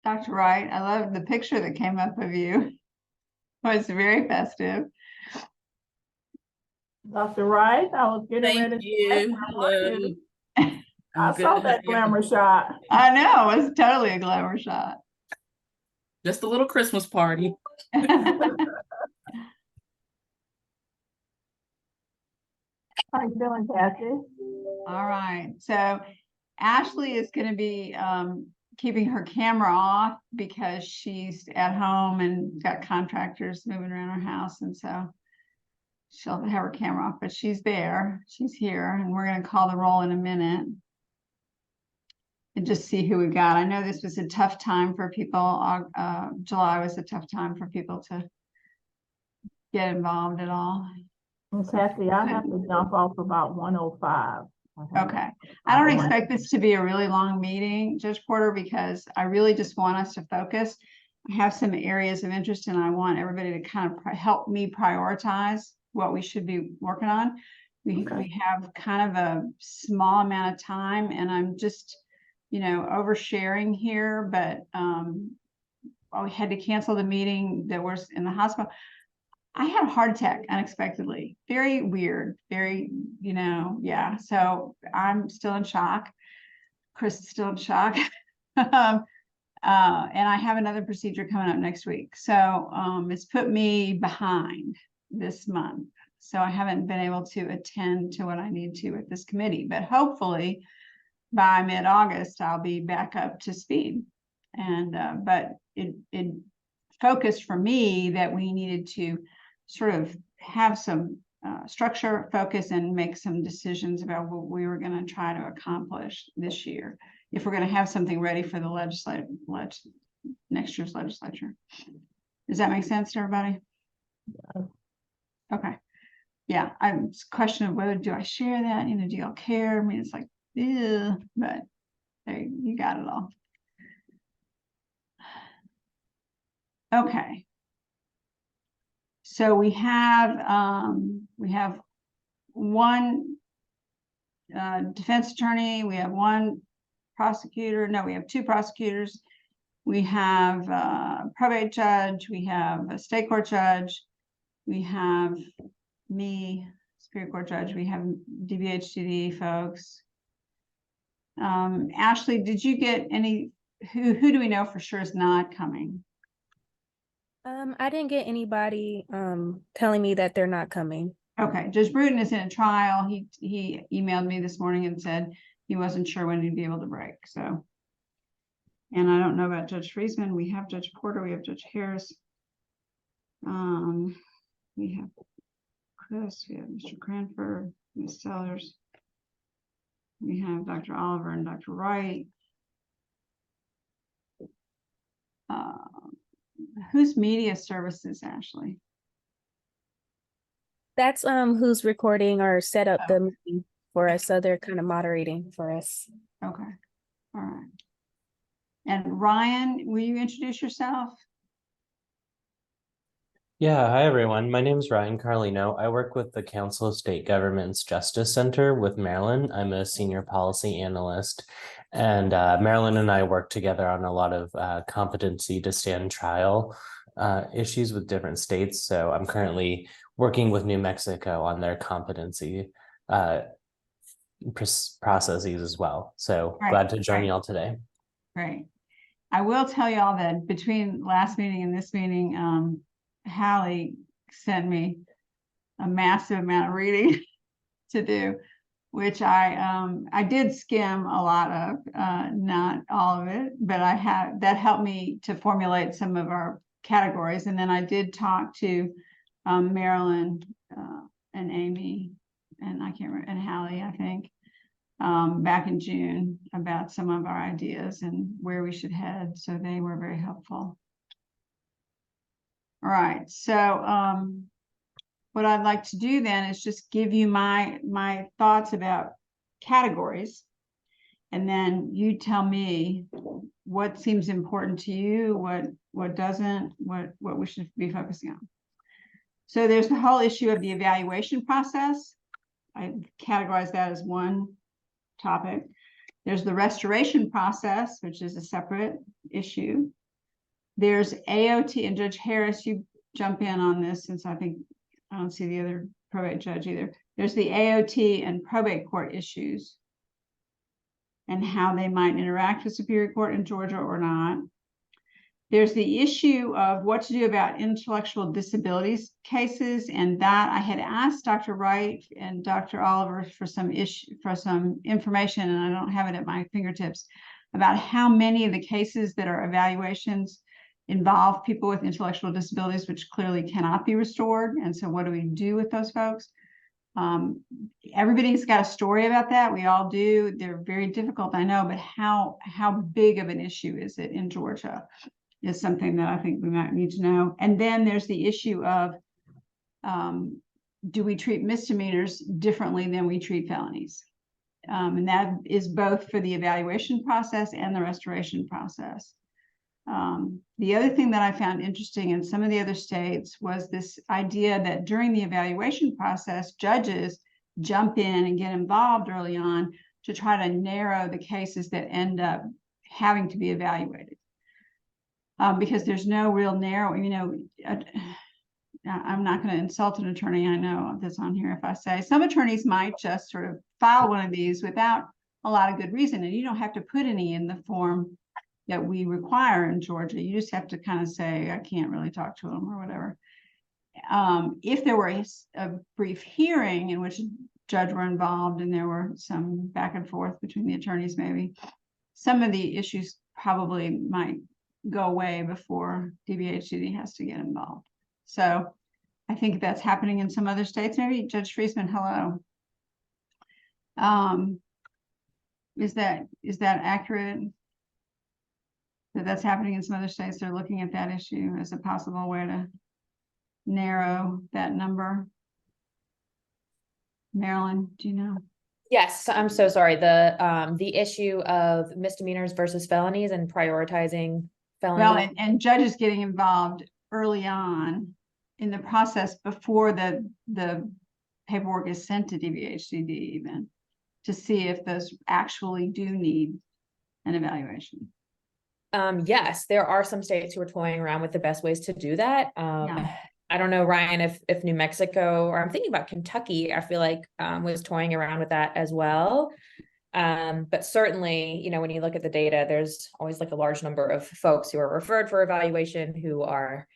Dr. Wright, I love the picture that came up of you. It was very festive. Dr. Wright, I was getting Thank ready to you. Hello. I saw that glamour shot. I know, it was totally a glamour shot. Just a little Christmas party. How you feeling, Kathy? All right, so Ashley is going to be keeping her camera off because she's at home and got contractors moving around her house, and so she'll have her camera off, but she's there, she's here, and we're going to call the roll in a minute and just see who we got. I know this was a tough time for people. July was a tough time for people to get involved at all. Well, Kathy, I have to jump off about 1:05. Okay. I don't expect this to be a really long meeting, Judge Porter, because I really just want us to focus. I have some areas of interest and I want everybody to kind of help me prioritize what we should be working on. We have kind of a small amount of time and I'm just, oversharing here, but we had to cancel the meeting that was in the hospital. I had a heart attack unexpectedly. Very weird, very, yeah. So I'm still in shock. Chris is still in shock. And I have another procedure coming up next week. So it's put me behind this month. So I haven't been able to attend to what I need to with this committee, but hopefully by mid-August, I'll be back up to speed. And, but it focused for me that we needed to sort of have some structure, focus, and make some decisions about what we were going to try to accomplish this year if we're going to have something ready for the next year's legislature. Does that make sense to everybody? Yeah. Okay. Yeah, I'm questioning whether do I share that? Do y'all care? I mean, it's like, ew, but there you got it all. Okay. So we have one defense attorney, we have one prosecutor, no, we have two prosecutors, we have a probate judge, we have a state court judge, we have me, Superior Court judge, we have DBHCD folks. Ashley, did you get any, who do we know for sure is not coming? I didn't get anybody telling me that they're not coming. Okay, Judge Bruton is in a trial. He emailed me this morning and said he wasn't sure when he'd be able to break. So, and I don't know about Judge Friesman. We have Judge Porter. We have Judge Harris. We have Chris. We have Mr. Cranford, Ms. Sellers. We have Dr. Oliver and Dr. Wright. Who's media services, Ashley? that's who's recording or set up the meeting for us, so they're kind of moderating for us. Okay, all right. And Ryan, will you introduce yourself? Yeah, hi everyone. My name is Ryan Carlino. I work with the Council of State Governments Justice Center with Maryland. I'm a senior policy analyst, and Maryland and I work together on a lot of competency to stand trial issues with different states. So I'm currently working with New Mexico on their competency processes as well. So glad to join y'all today. Great. I will tell y'all that between last meeting and this meeting, Hallie sent me a massive amount of reading to do, which I did skim a lot of, not all of it, but that helped me to formulate some of our categories. And then I did talk to Marilyn and Amy, and I can't remember, and Hallie, I think, back in June about some of our ideas and where we should head. So they were very helpful. All right, so what I'd like to do then is just give you my thoughts about categories, and then you tell me what seems important to you, what doesn't, what we should be focusing on. So there's the whole issue of the evaluation process. I categorize that as one topic. There's the restoration process, which is a separate issue. There's AOT, and Judge Harris, you jump in on this since I think I don't see the other probate judge either. There's the AOT and probate court issues and how they might interact with Superior Court in Georgia or not. There's the issue of what to do about intellectual disabilities cases, and that I had asked Dr. Wright and Dr. Oliver for some information, and I don't have it at my fingertips, about how many of the cases that are evaluations involve people with intellectual disabilities, which clearly cannot be restored. And so what do we do with those folks? Everybody's got a story about that. We all do. They're very difficult, I know, but how big of an issue is it in Georgia is something that I think we might need to know. And then there's the issue of, do we treat misdemeanors differently than we treat felonies? And that is both for the evaluation process and the restoration process. The other thing that I found interesting in some of the other states was this idea that during the evaluation process, judges jump in and get involved early on to try to narrow the cases that end up having to be evaluated. Because there's no real narrow, I'm not going to insult an attorney, I know that's on here if I say some attorneys might just sort of file one of these without a lot of good reason, and you don't have to put any in the form that we require in Georgia. You just have to kind of say, I can't really talk to them or whatever. If there were a brief hearing in which a judge were involved and there were some back and forth between the attorneys, maybe some of the issues probably might go away before DBHCD has to get involved. So I think that's happening in some other states. Maybe Judge Friesman, hello. Is that accurate? That's happening in some other states. They're looking at that issue as a possible way to narrow that number. Marilyn, do you know? Yes, I'm so sorry. The issue of misdemeanors versus felonies and prioritizing felonies. Well, and judges getting involved early on in the process before the paperwork is sent to DBHCD even, to see if those actually do need an evaluation. Yes, there are some states who are toying around with the best ways to do that. Yeah. I don't know, Ryan, if New Mexico, or I'm thinking about Kentucky, I feel like was toying around with that as well. But certainly, when you look at the data, there's always like a large number of folks who are referred for evaluation who are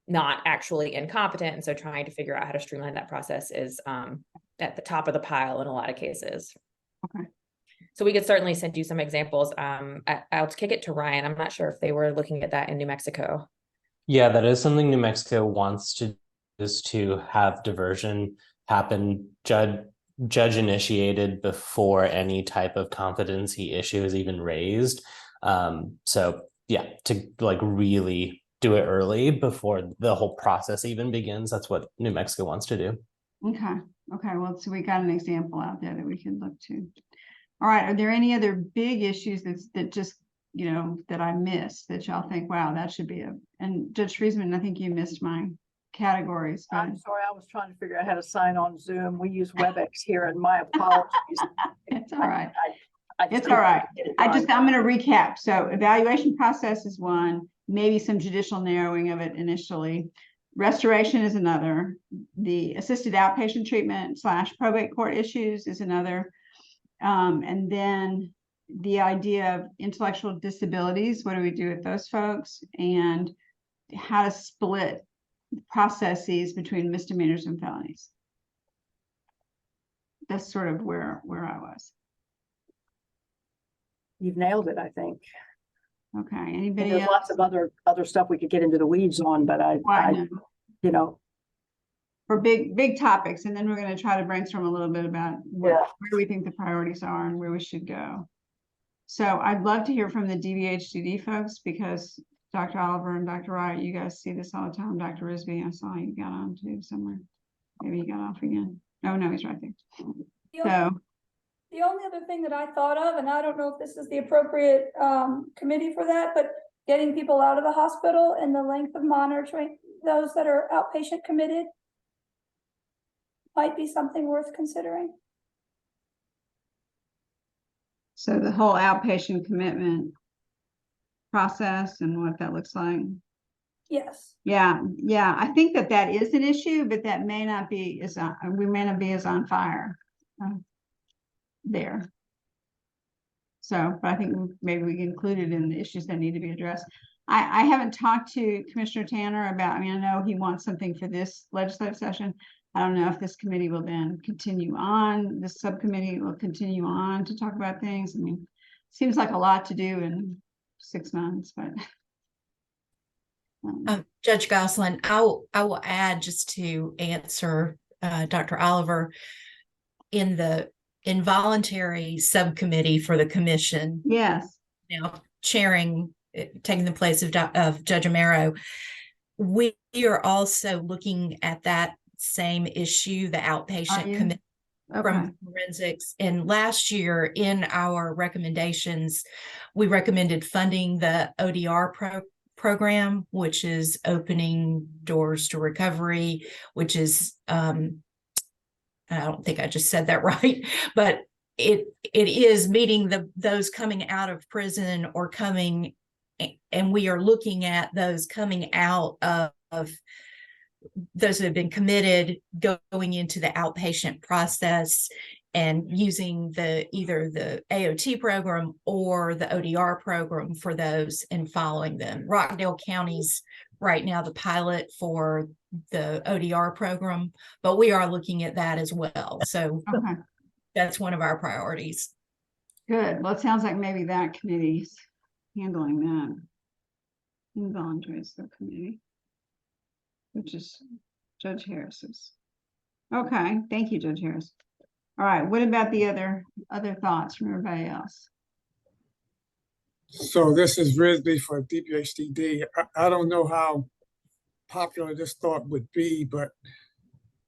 not actually incompetent. And so trying to figure out how to streamline that process is at the top of the pile in a lot of cases. Okay. So we could certainly send you some examples. I'll kick it to Ryan. I'm not sure if they were looking at that in New Mexico. Yeah, that is something New Mexico wants to do, is to have diversion happen judge initiated before any type of competency issue is even raised. So yeah, to like really do it early before the whole process even begins. That's what New Mexico wants to do. Okay, well, so we got an example out there that we can look to. All right, are there any other big issues that just, that I missed that y'all think, wow, that should be and Judge Friesman, I think you missed my categories. But I'm sorry, I was trying to figure out how to sign on Zoom. We use WebEx here, and my apologies. It's all right. It's all right. I'm going to recap. So evaluation process is one, maybe some judicial narrowing of it initially. Restoration is another. The assisted outpatient treatment / probate court issues is another. And then the idea of intellectual disabilities, what do we do with those folks, and how to split processes between misdemeanors and felonies. That's sort of where I was. You've nailed it, I think. Okay, And anybody there's else? lots of other stuff we could get into the weeds on, but I For big topics, and then we're going to try to brainstorm a little bit about where we think the priorities are and where we should go. So I'd love to hear from the DBHCD folks, because Dr. Oliver and Dr. Wright, you guys see this all the time. Dr. Risby, I saw you got on too somewhere. Maybe you got off again. Oh no, he's right there. The only other thing that I thought of, and I don't know if this is the appropriate committee for that, but getting people out of the hospital and the length of monitoring those that are outpatient committed might be something worth considering. So the whole outpatient commitment process and what that looks like. Yes. Yeah, I think that is an issue, but that may not be we may not be as on fire there. So, but I think maybe we can include it in the issues that need to be addressed. I haven't talked to Commissioner Tanner about, I mean, I know he wants something for this legislative session. I don't know if this committee will then continue on, this subcommittee will continue on to talk about things. I mean, seems like a lot to do in 6 months, but. Judge Goslin, I will add, just to answer Dr. Oliver, in the involuntary subcommittee for the commission, Yes, now chairing, taking the place of Judge Amaro, we are also looking at that same issue, the outpatient committee from forensics. And last year in our recommendations, we recommended funding the ODR program, which is Opening Doors to Recovery, which is I don't think I just said that right, but it is meeting those coming out of prison or coming, and we are looking at those coming out of those that have been committed, going into the outpatient process and using either the AOT program or the ODR program for those and following them. Rockdale County's right now the pilot for the ODR program, but we are looking at that as well. So that's one of our priorities. good. Well, it sounds like maybe that committee's handling that. Involuntary subcommittee, which is Judge Harris's. Okay, thank you, Judge Harris. All right, what about the other thoughts from everybody else? So this is Risby for DPHTD. I don't know how popular this thought would be, but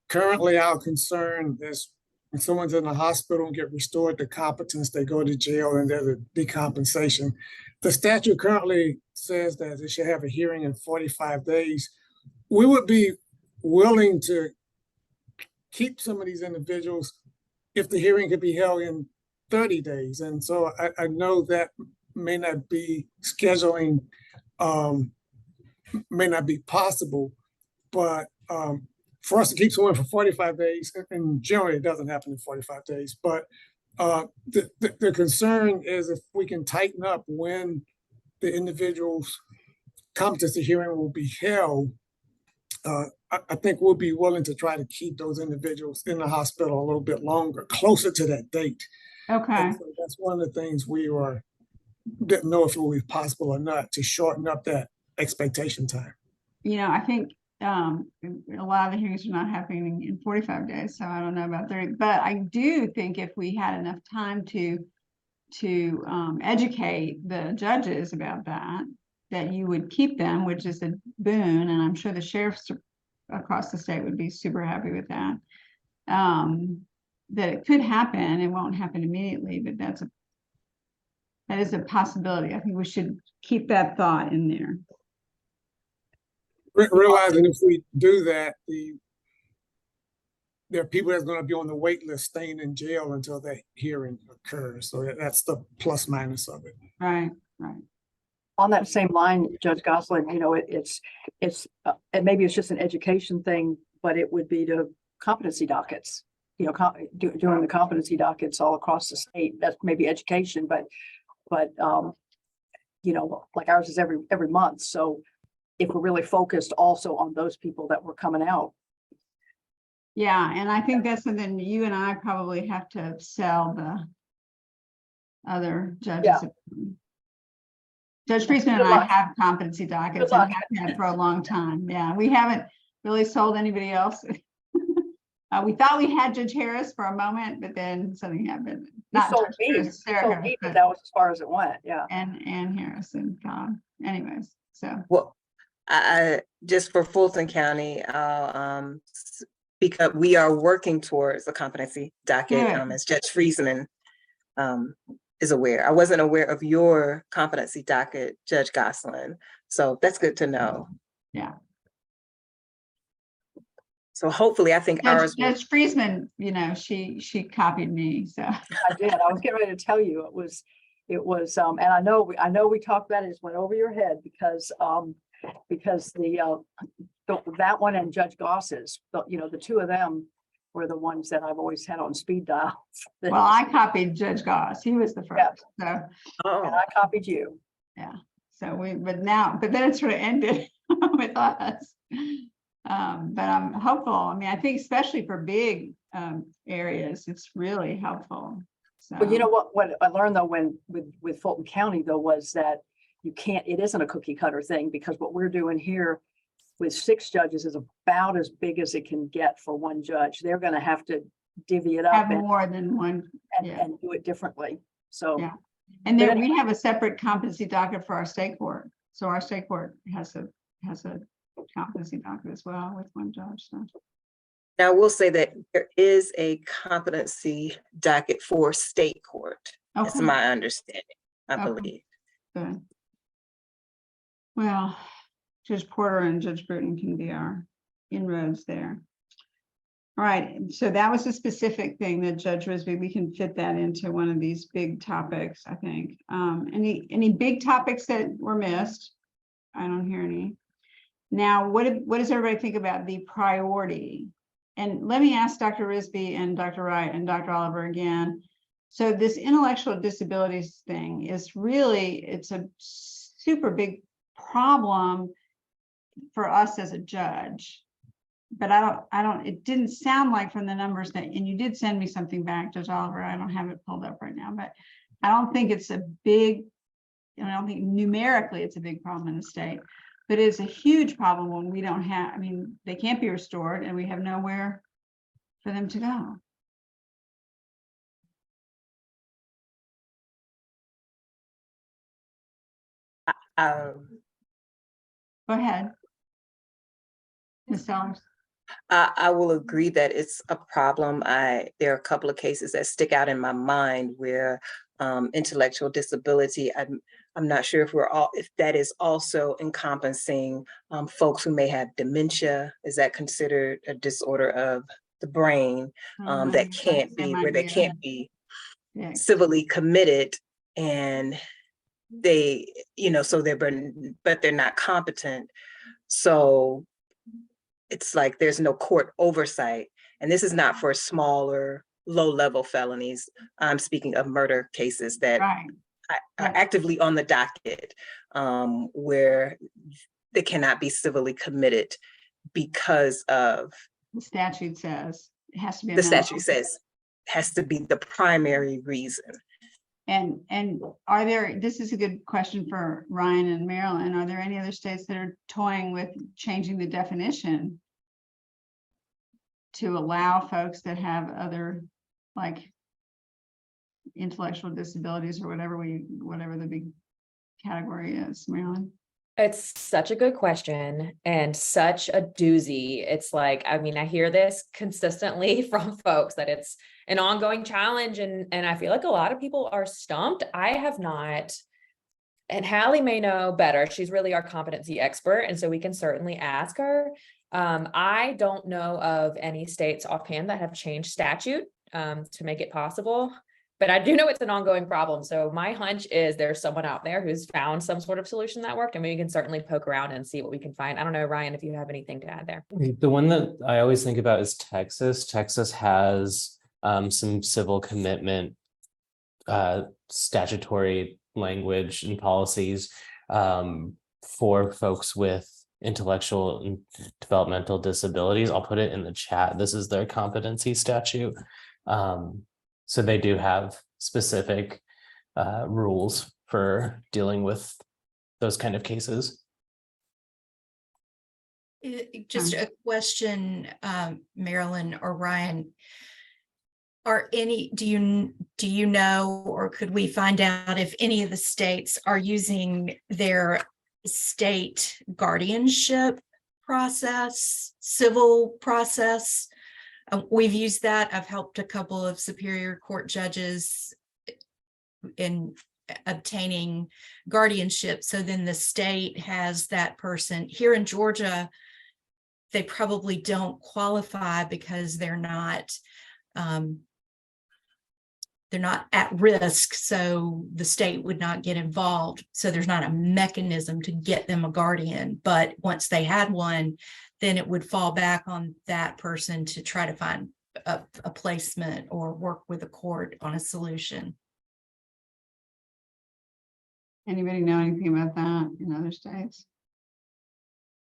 currently our concern is when someone's in the hospital and get restored to competence, they go to jail and there's a decompensation. The statute currently says that they should have a hearing in 45 days. We would be willing to keep some of these individuals if the hearing could be held in 30 days. And so I know that may not be scheduling, may not be possible, but for us to keep someone for 45 days, and generally it doesn't happen in 45 days, but the concern is if we can tighten up when the individual's competency hearing will be held, I think we'll be willing to try to keep those individuals in the hospital a little bit longer, closer to that date. Okay. And so that's one of the things we didn't know if it would be possible or not to shorten up that expectation time. You know, I think a lot of the hearings are not happening in 45 days, so I don't know about 30, but I do think if we had enough time to educate the judges about that you would keep them, which is a boon, and I'm sure the sheriffs across the state would be super happy with that. That it could happen. It won't happen immediately, but that is a possibility. I think we should keep that thought in there. Realizing if we do that, there are people that's going to be on the wait list staying in jail until that hearing occurs. So that's the plus minus of it. Right. On that same line, Judge Goslin, you know, and maybe it's just an education thing, but it would be to competency dockets, you know, doing the competency dockets all across the state. That's maybe education, but you know, like ours is every month. So if we're really focused also on those people that were coming out. Yeah, and I think that's something you and I probably have to sell the other judges. Yeah. Judge Friesman and I have competency dockets and have had for a long time. Yeah, we haven't really sold anybody else. We thought we had Judge Harris for a moment, but then something happened. Not sold Judge me. Harris, Sarah Harris, But that was as far as it went. Yeah. and Harris and Cobb. Anyways, so. Well, I just for Fulton County, because we are working towards a competency docket, as Judge Friesman is aware. I wasn't aware of your competency docket, Judge Goslin. So that's good to know. Yeah. So hopefully, I think ours. Judge Friesman, you know, she copied me. So I did. I was getting ready to tell you it was, and I know we talked about it. It just went over your head because because that one and Judge Goss's, the two of them were the ones that I've always had on speed dial. Well, I copied Judge Goss. He was the first. So, And Oh, I copied you. but then it sort of ended with us. But I'm hopeful. I mean, I think especially for big areas, it's really helpful. So, But you know what I learned though, with Fulton County though, was that it isn't a cookie cutter thing, because what we're doing here with 6 judges is about as big as it can get for one judge. They're going to have to divvy it up have more than one. and do it differently. So, Yeah. And then we have a separate competency docket for our state court. So our state court has a competency docket as well with one judge. So. now I will say that there is a competency docket for state court. That's Okay. my understanding, I Okay. believe. Good. Well, Judge Porter and Judge Bruton can be our inroads there. All right, so that was a specific thing that Judge Risby, we can fit that into one of these big topics, I think. Any big topics that were missed? I don't hear any. Now, what does everybody think about the priority? And let me ask Dr. Risby and Dr. Wright and Dr. Oliver again. So this intellectual disabilities thing is really, it's a super big problem for us as a judge. But it didn't sound like from the numbers that, and you did send me something back, Judge Oliver, I don't have it pulled up right now, but I don't think it's a big, I don't think numerically it's a big problem in the state, but it's a huge problem when we don't have, I mean, they can't be restored and we have nowhere for them to go. Go ahead. Ms. Sellers. I will agree that it's a problem. There are a couple of cases that stick out in my mind where intellectual disability, I'm not sure if that is also encompassing folks who may have dementia. Is that considered a disorder of the brain that can't be, where they can't be civilly committed, and they, so but they're not competent. So it's like there's no court oversight. And this is not for smaller, low-level felonies. I'm speaking of murder cases that are actively on the docket, where they cannot be civilly committed because of the statute says it has to be. The statute says has to be the primary reason. And are there, this is a good question for Ryan and Maryland, are there any other states that are toying with changing the definition to allow folks that have other, like, intellectual disabilities or whatever the big category is, Maryland? It's such a good question and such a doozy. It's like, I mean, I hear this consistently from folks that it's an ongoing challenge, and I feel like a lot of people are stumped. I have not, and Hallie may know better. She's really our competency expert, and so we can certainly ask her. I don't know of any states offhand that have changed statute to make it possible. But I do know it's an ongoing problem. So my hunch is there's someone out there who's found some sort of solution that worked, and we can certainly poke around and see what we can find. I don't know, Ryan, if you have anything to add there. The one that I always think about is Texas. Texas has some civil commitment statutory language and policies for folks with intellectual and developmental disabilities. I'll put it in the chat. This is their competency statute. So they do have specific rules for dealing with those kind of cases. Just a question, Marilyn or Ryan. Do you know, or could we find out if any of the states are using their state guardianship process, civil process? We've used that. I've helped a couple of Superior Court judges in obtaining guardianship. So then the state has that person. Here in Georgia, they probably don't qualify because they're not they're not at risk, so the state would not get involved. So there's not a mechanism to get them a guardian. But once they had one, then it would fall back on that person to try to find a placement or work with the court on a solution. Anybody know anything about that in other states?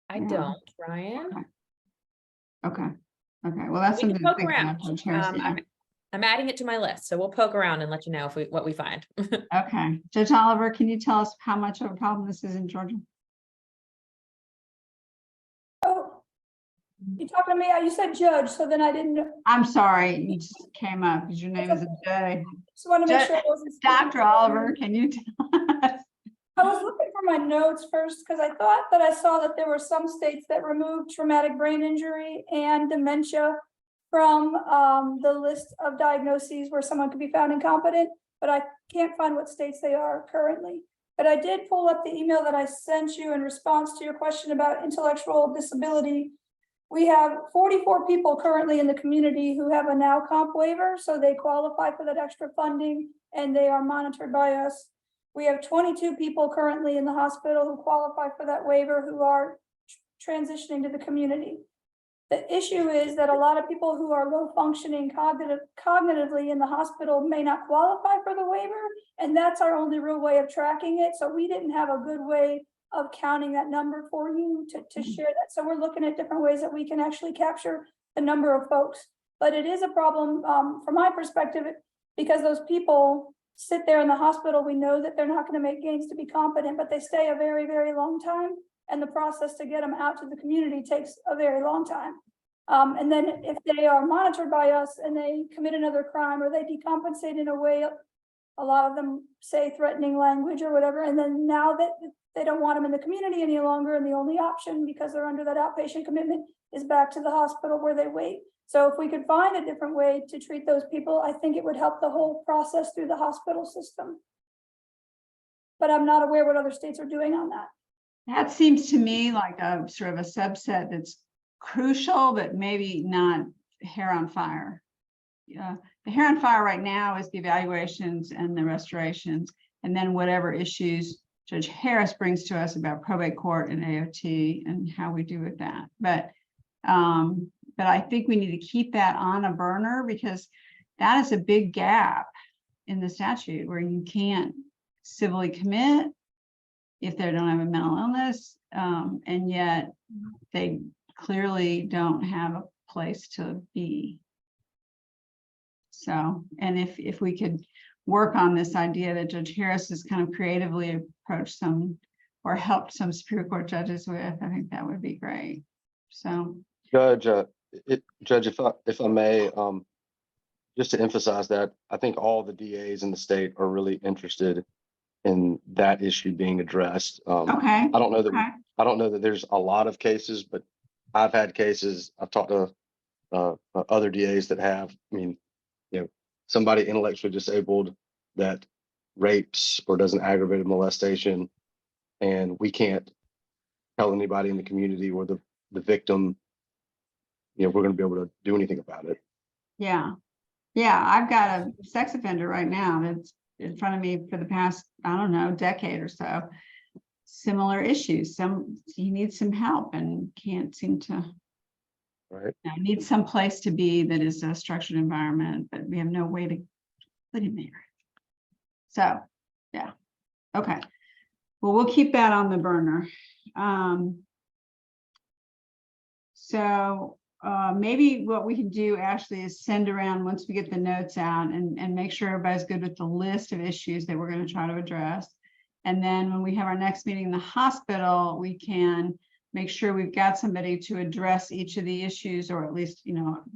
I Yeah. don't, Ryan. Okay. Okay. Well, that's We can something to poke think around. about. Judge Harris, yeah. I'm adding it to my list, so we'll poke around and let you know if what we find. Okay. Judge Oliver, can you tell us how much of a problem this is in Georgia? Oh, you talking to me? You said judge, so then I didn't know. I'm sorry, you just came up because your name is Jay. Just want to make sure I wasn't. Dr. Oliver, can you tell us? I was looking for my notes first because I thought that I saw that there were some states that removed traumatic brain injury and dementia from the list of diagnoses where someone could be found incompetent, but I can't find what states they are currently. But I did pull up the email that I sent you in response to your question about intellectual disability. We have 44 people currently in the community who have a now comp waiver, so they qualify for that extra funding and they are monitored by us. We have 22 people currently in the hospital who qualify for that waiver who are transitioning to the community. The issue is that a lot of people who are low functioning cognitively in the hospital may not qualify for the waiver, and that's our only real way of tracking it. So we didn't have a good way of counting that number for you to share that. So we're looking at different ways that we can actually capture the number of folks. But it is a problem from my perspective, because those people sit there in the hospital. We know that they're not going to make gains to be competent, but they stay a very, very long time. And the process to get them out to the community takes a very long time. And then if they are monitored by us and they commit another crime or they decompensate in a way, a lot of them say threatening language or whatever. And then now that they don't want them in the community any longer, and the only option, because they're under that outpatient commitment, is back to the hospital where they wait. So if we could find a different way to treat those people, I think it would help the whole process through the hospital system. But I'm not aware what other states are doing on that. That seems to me like a sort of a subset that's crucial, but maybe not hair on fire. Yeah, the hair on fire right now is the evaluations and the restorations, and then whatever issues Judge Harris brings to us about probate court and AOT and how we do with that. But I think we need to keep that on a burner, because that is a big gap in the statute where you can't civilly commit if they don't have a mental illness, and yet they clearly don't have a place to be. So, and if we could work on this idea that Judge Harris has kind of creatively approached some or helped some Superior Court judges with, I think that would be great. So, Judge, if I may, just to emphasize that, I think all the DAs in the state are really interested in that issue being addressed. okay. I don't know that there's a lot of cases, but I've had cases. I've talked to other DAs that have. I mean, somebody intellectually disabled that rapes or does an aggravated molestation, and we can't tell anybody in the community or the victim, we're going to be able to do anything about it. Yeah. Yeah, I've got a sex offender right now that's in front of me for the past, I don't know, decade or so. Similar issues. He needs some help and can't seem to. Right. Needs some place to be that is a structured environment, but we have no way to put him there. So, yeah. Okay. Well, we'll keep that on the burner. Maybe what we can do, Ashley, is send around once we get the notes out and make sure everybody's good with the list of issues that we're going to try to address. And then when we have our next meeting in the hospital, we can make sure we've got somebody to address each of the issues, or at least,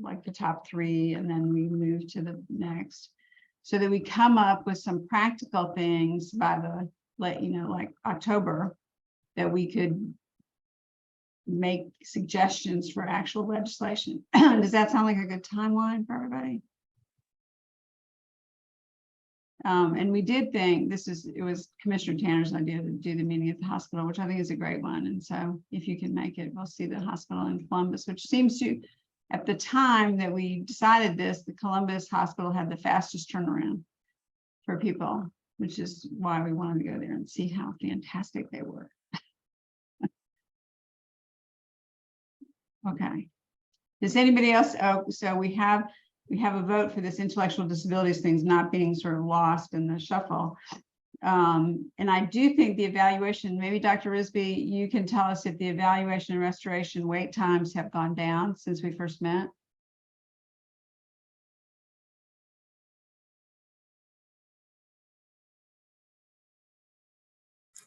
like the top 3, and then we move to the next, so that we come up with some practical things by the like October, that we could make suggestions for actual legislation. Does that sound like a good timeline for everybody? And we did think it was Commissioner Tanner's idea to do the meeting at the hospital, which I think is a great one. And so if you can make it, we'll see the hospital in Columbus, which seems to at the time that we decided this, the Columbus Hospital had the fastest turnaround for people, which is why we wanted to go there and see how fantastic they were. Okay. Does anybody else? Oh, so we have a vote for this intellectual disabilities things not being sort of lost in the shuffle. And I do think the evaluation, maybe Dr. Risby, you can tell us if the evaluation and restoration wait times have gone down since we first met.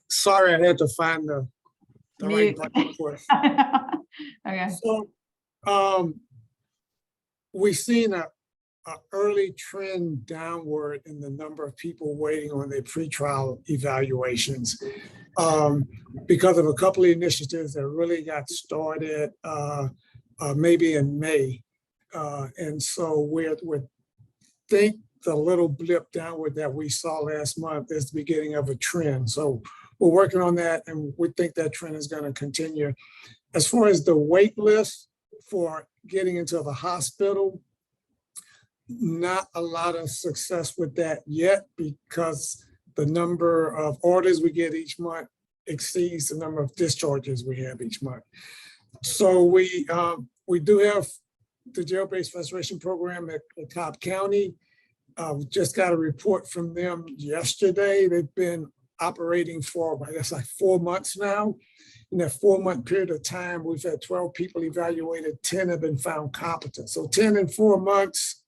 Sorry, I had to find the right button for it. Okay. So, we've seen a early trend downward in the number of people waiting on their pretrial evaluations because of a couple of initiatives that really got started maybe in May. And so we think the little blip downward that we saw last month is the beginning of a trend. So we're working on that, and we think that trend is going to continue. As far as the wait list for getting into the hospital, not a lot of success with that yet because the number of orders we get each month exceeds the number of discharges we have each month. So we do have the jail-based restoration program at Cobb County. We just got a report from them yesterday. They've been operating for, I guess, like 4 months now. In that 4-month period of time, we've had 12 people evaluated, 10 have been found competent. So 10 in 4 months,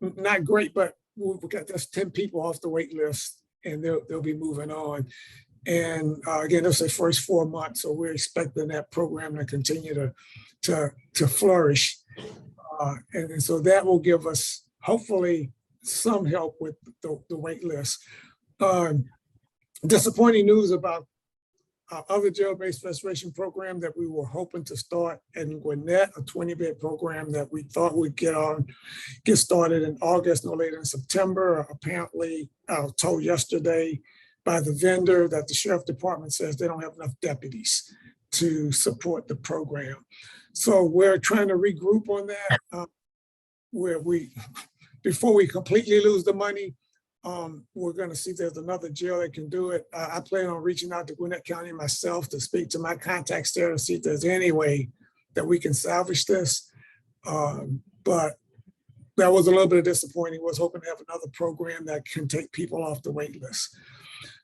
not great, but we've got just 10 people off the wait list and they'll be moving on. And again, that's the first 4 months. So we're expecting that program to continue to flourish. And so that will give us hopefully some help with the wait list. Disappointing news about our other jail-based restoration program that we were hoping to start in Gwinnett, a 20-bed program that we thought would get started in August, no later than September. Apparently, I was told yesterday by the vendor that the sheriff department says they don't have enough deputies to support the program. So we're trying to regroup on that, where before we completely lose the money, we're going to see if there's another jail that can do it. I plan on reaching out to Gwinnett County myself to speak to my contacts there to see if there's any way that we can salvage this. But that was a little bit disappointing. I was hoping to have another program that can take people off the wait list.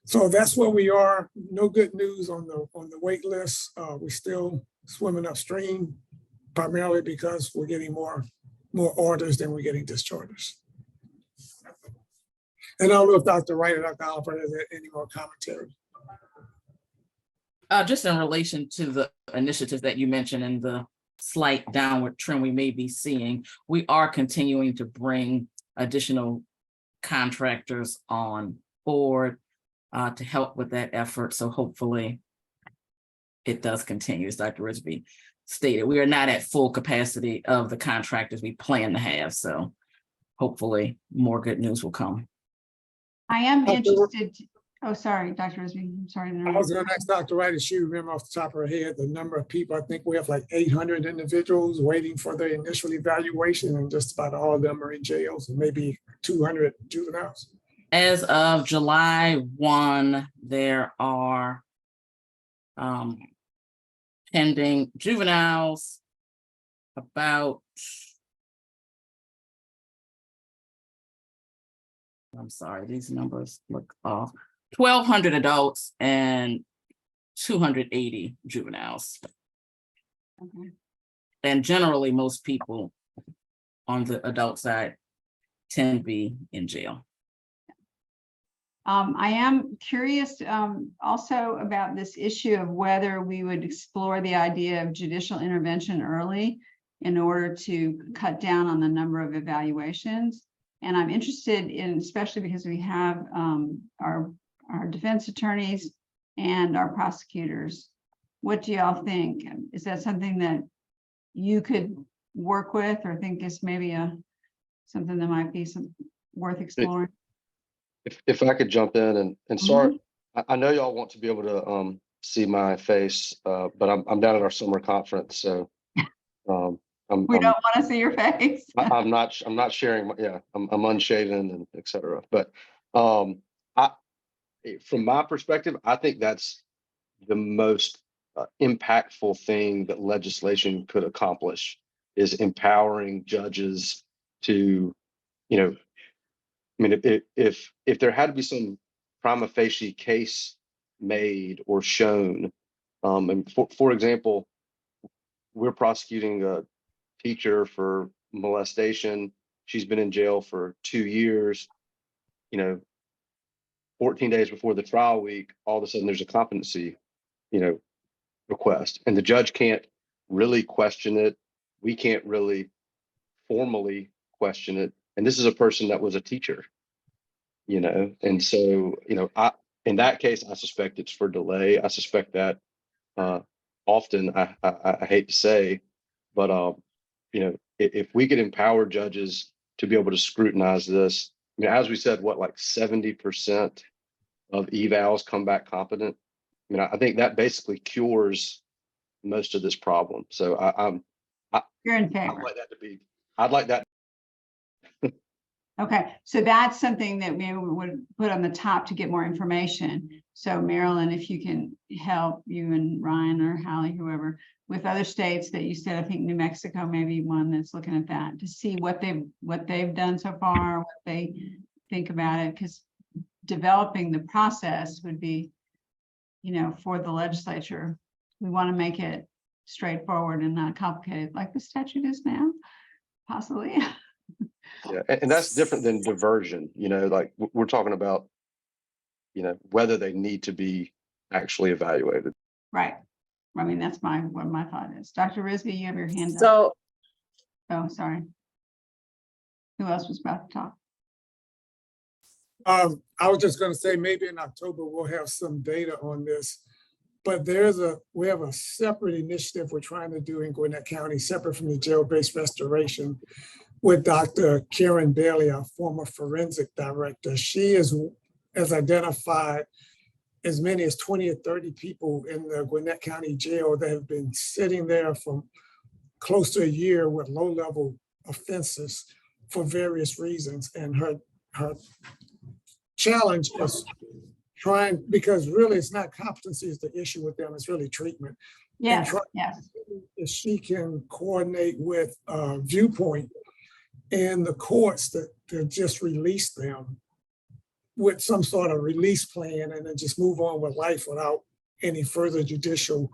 So that's where we are. No good news on the wait list. We're still swimming upstream, primarily because we're getting more orders than we're getting discharges. And I don't know if Dr. Wright or Dr. Oliver has any more commentary. Just in relation to the initiatives that you mentioned and the slight downward trend we may be seeing, we are continuing to bring additional contractors on board to help with that effort. So hopefully it does continue, as Dr. Risby stated. We are not at full capacity of the contractors we plan to have. So hopefully more good news will come. I am interested. Oh, sorry, Dr. Risby. I'm sorry. I was going to ask Dr. Wright if she remember off the top of her head the number of people. I think we have like 800 individuals waiting for their initial evaluation, and just about all of them are in jails, and maybe 200 juveniles. As of July 1, there are pending juveniles about, I'm sorry, these numbers look off. 1,200 adults and 280 juveniles. Okay. And generally, most people on the adult side tend to be in jail. I am curious also about this issue of whether we would explore the idea of judicial intervention early in order to cut down on the number of evaluations. And I'm interested in, especially because we have our defense attorneys and our prosecutors. What do y'all think? Is that something that you could work with or think is maybe something that might be worth exploring? If I could jump in and start, I know y'all want to be able to see my face, but I'm down at our summer conference, so We don't want to see your face. I'm not sharing. Yeah, I'm unshaven and et cetera. But from my perspective, I think that's the most impactful thing that legislation could accomplish is empowering judges to, I mean, if there had to be some prima facie case made or shown, and for example, we're prosecuting a teacher for molestation. She's been in jail for 2 years. 14 days before the trial week, all of a sudden there's a competency, request, and the judge can't really question it. We can't really formally question it. And this is a person that was a teacher, and so, in that case, I suspect it's for delay. I suspect that often, I hate to say, but if we could empower judges to be able to scrutinize this, I mean, as we said, like 70% of evals come back competent. I mean, I think that basically cures most of this problem. So You're in I'd favor. like that to be. I'd like that. Okay, so that's something that we would put on the top to get more information. So Marilyn, if you can help you and Ryan or Hallie, whoever, with other states that you said, I think New Mexico may be one that's looking at that to see what they've done so far, what they think about it, because developing the process would be, for the legislature. We want to make it straightforward and not complicated like the statute is now, possibly. Yeah, and that's different than diversion. Like we're talking about, whether they need to be actually evaluated. Right. I mean, that's what my thought is. Dr. Risby, you have your hand up. So Oh, sorry. Who else was about to talk? I was just gonna say, maybe in October, we'll have some data on this. But we have a separate initiative we're trying to do in Gwinnett County, separate from the jail-based restoration, with Dr. Karen Bailey, our former forensic director. She has identified as many as 20 or 30 people in the Gwinnett County jail that have been sitting there for close to a year with low-level offenses for various reasons. And her challenge is because really it's not competency is the issue with them, it's really treatment. Yes, yes. If she can coordinate with Viewpoint and the courts to just release them with some sort of release plan and then just move on with life without any further judicial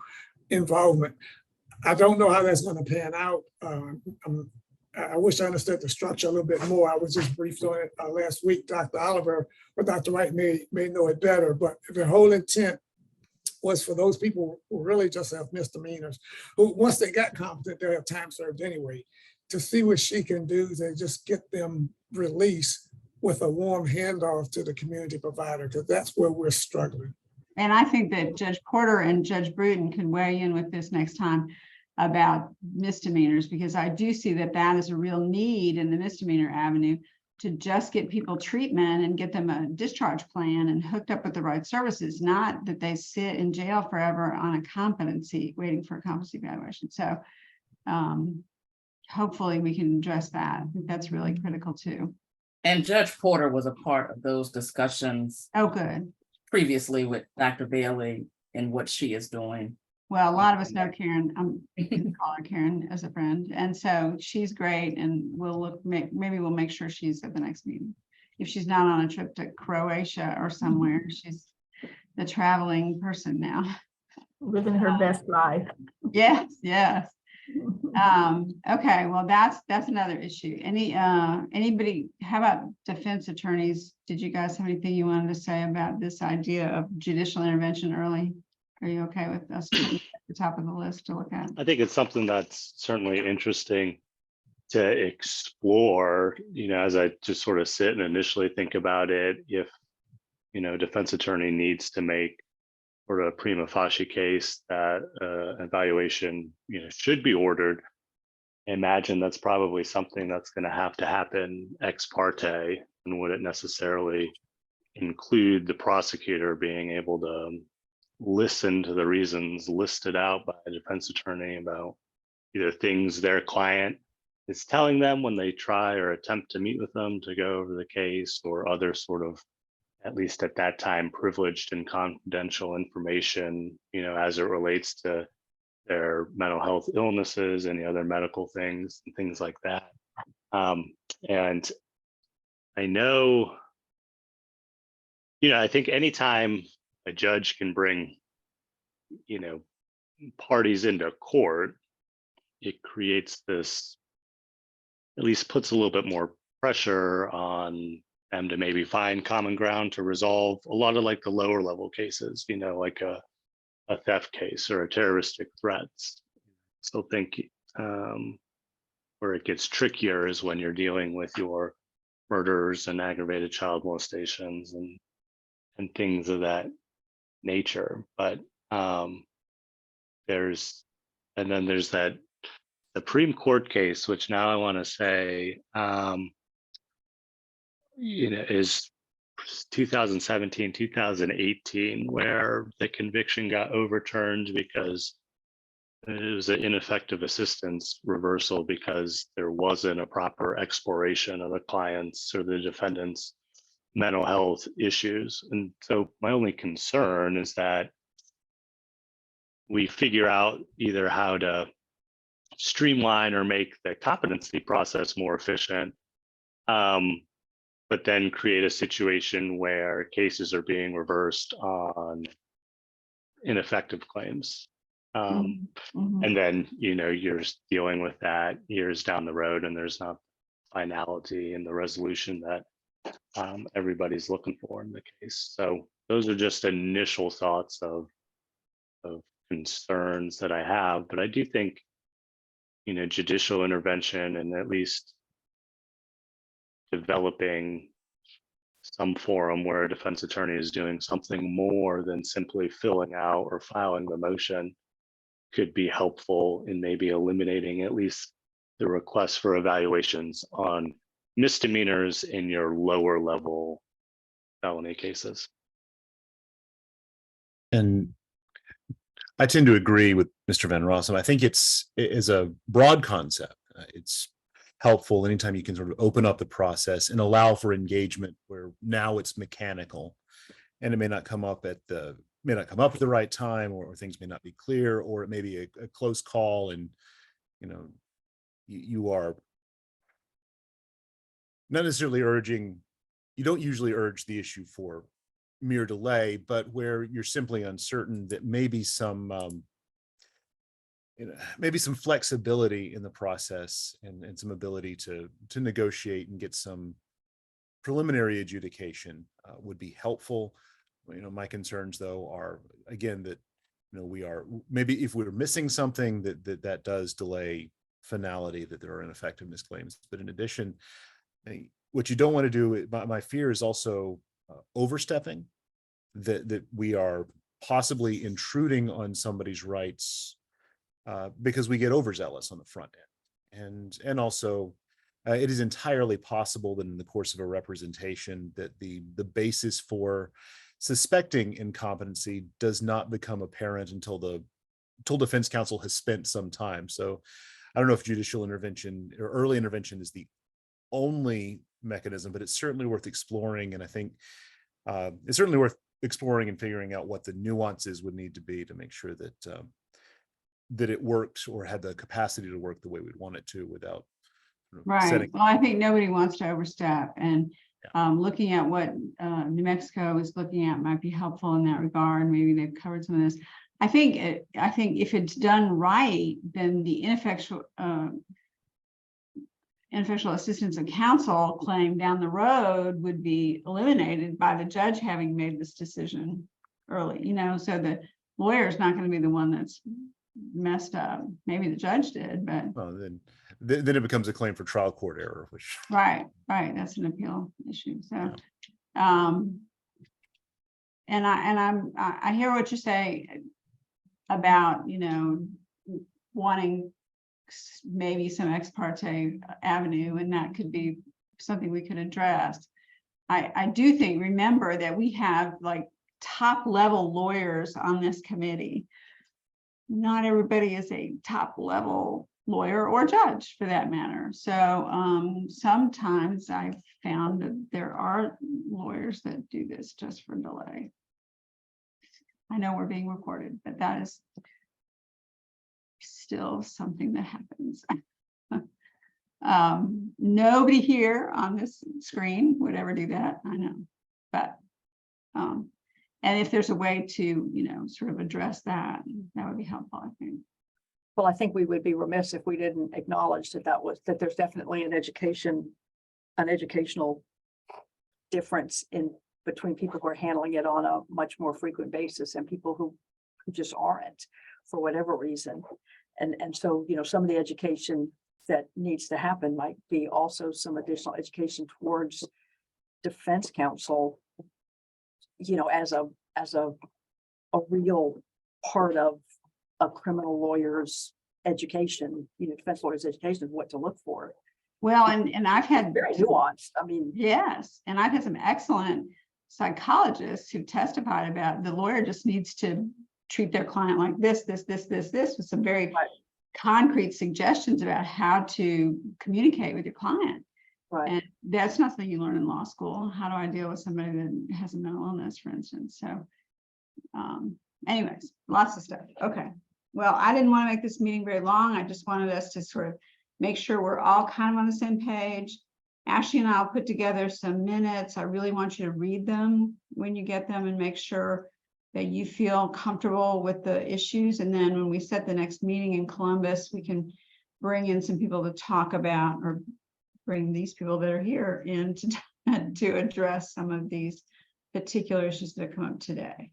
involvement. I don't know how that's going to pan out. I wish I understood the structure a little bit more. I was just briefed on it last week. Dr. Oliver or Dr. Wright may know it better, but the whole intent was for those people who really just have misdemeanors, who once they got competent, they'll have time served anyway, to see what she can do to just get them released with a warm handoff to the community provider, because that's where we're struggling. And I think that Judge Porter and Judge Bruton can weigh in with this next time about misdemeanors, because I do see that is a real need in the misdemeanor avenue to just get people treatment and get them a discharge plan and hooked up with the right services, not that they sit in jail forever on a competency, waiting for a competency evaluation. So hopefully we can address that. I think that's really critical too. And Judge Porter was a part of those discussions. Oh, good. Previously with Dr. Bailey and what she is doing. Well, a lot of us know Karen. I'm gonna call her Karen as a friend, and so she's great. And we'll maybe we'll make sure she's at the next meeting. If she's not on a trip to Croatia or somewhere, she's the traveling person now, living her best life. Yes, yes. Okay, well, that's another issue. Anybody? How about defense attorneys? Did you guys have anything you wanted to say about this idea of judicial intervention early? Are you okay with us putting it at the top of the list to look at? I think it's something that's certainly interesting to explore, as I just sort of sit and initially think about it. If, defense attorney needs to make sort of a prima facie case that evaluation, should be ordered, imagine that's probably something that's going to happen ex parte, and would it necessarily include the prosecutor being able to listen to the reasons listed out by a defense attorney about either things their client is telling them when they try or attempt to meet with them to go over the case, or other sort of, at least at that time, privileged and confidential information, as it relates to their mental health illnesses and the other medical things and things like that. And I know, I think anytime a judge can bring, parties into court, it creates this, at least puts a little bit more pressure on them to maybe find common ground to resolve a lot of like the lower level cases, like a theft case or a terroristic threats. So think where it gets trickier is when you're dealing with your murders and aggravated child molestations and things of that nature. But there's that Supreme Court case, which now I want to say, is 2017, 2018, where the conviction got overturned because it was an ineffective assistance reversal because there wasn't a proper exploration of the client's or the defendant's mental health issues. And so my only concern is that we figure out either how to streamline or make the competency process more efficient, but then create a situation where cases are being reversed on ineffective claims. And then, you're dealing with that years down the road and there's not finality in the resolution that everybody's looking for in the case. So those are just initial thoughts of concerns that I have, but I do think, judicial intervention and at least developing some forum where a defense attorney is doing something more than simply filling out or filing the motion could be helpful in maybe eliminating at least the request for evaluations on misdemeanors in your lower level felony cases. And I tend to agree with Mr. Van Rossum. I think it is a broad concept. It's helpful anytime you can sort of open up the process and allow for engagement where now it's mechanical and it may not come up at the right time, or things may not be clear, or it may be a close call and you are not necessarily you don't usually urge the issue for mere delay, but where you're simply uncertain that maybe some flexibility in the process and some ability to negotiate and get some preliminary adjudication would be helpful. My concerns though are again that we are maybe if we're missing something that does delay finality, that there are ineffectiveness claims. But in addition, what you don't want to do, my fear is also overstepping, that we are possibly intruding on somebody's rights because we get overzealous on the front end. And also it is entirely possible that in the course of a representation that the basis for suspecting incompetency does not become apparent until defense counsel has spent some time. So I don't know if judicial intervention or early intervention is the only mechanism, but it's certainly worth exploring. And I think it's certainly worth exploring and figuring out what the nuances would need to be to make sure that it worked or had the capacity to work the way we'd want it to without right. Well, I think nobody wants to overstep, and looking at what New Mexico is looking at might be helpful in that regard. Maybe they've covered some of this. I think if it's done right, then the ineffectual assistance of counsel claim down the road would be eliminated by the judge having made this decision early, so the lawyer is not going to be the one that's messed up. Maybe the judge did, but then it becomes a claim for trial court error, which right, that's an appeal issue. So and I hear what you say about wanting maybe some ex parte avenue, and that could be something we could address. I do think, remember that we have like top level lawyers on this committee. Not everybody is a top level lawyer or judge for that matter. So sometimes I've found that there are lawyers that do this just for delay. I know we're being recorded, but that is still something that happens. Nobody here on this screen would ever do that, I know, but and if there's a way to, sort of address that, that would be helpful, I think. Well, I think we would be remiss if we didn't acknowledge that there's definitely an educational difference between people who are handling it on a much more frequent basis and people who just aren't for whatever reason. And so, some of the education that needs to happen might be also some additional education towards defense counsel, as a real part of a criminal lawyer's education, defense lawyer's education, what to look for. Well, and I've had very nuanced. Yes, and I've had some excellent psychologists who testified about the lawyer just needs to treat their client like this, with some very concrete suggestions about how to communicate with your client. Right. And that's not something you learn in law school. How do I deal with somebody that has a mental illness, for instance? So anyways, lots of stuff. Okay. Well, I didn't want to make this meeting very long. I just wanted us to sort of make sure we're all kind of on the same page. Ashley and I'll put together some minutes. I really want you to read them when you get them and make sure that you feel comfortable with the issues. And then when we set the next meeting in Columbus, we can bring in some people to talk about, or bring these people that are here in to address some of these particular issues that come up today.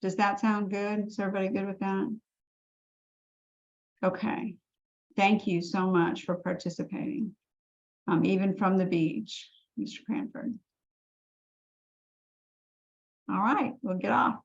Does that sound good? Is everybody good with that? Okay. Thank you so much for participating, even from the beach, Mr. Cranford. All right, we'll get off.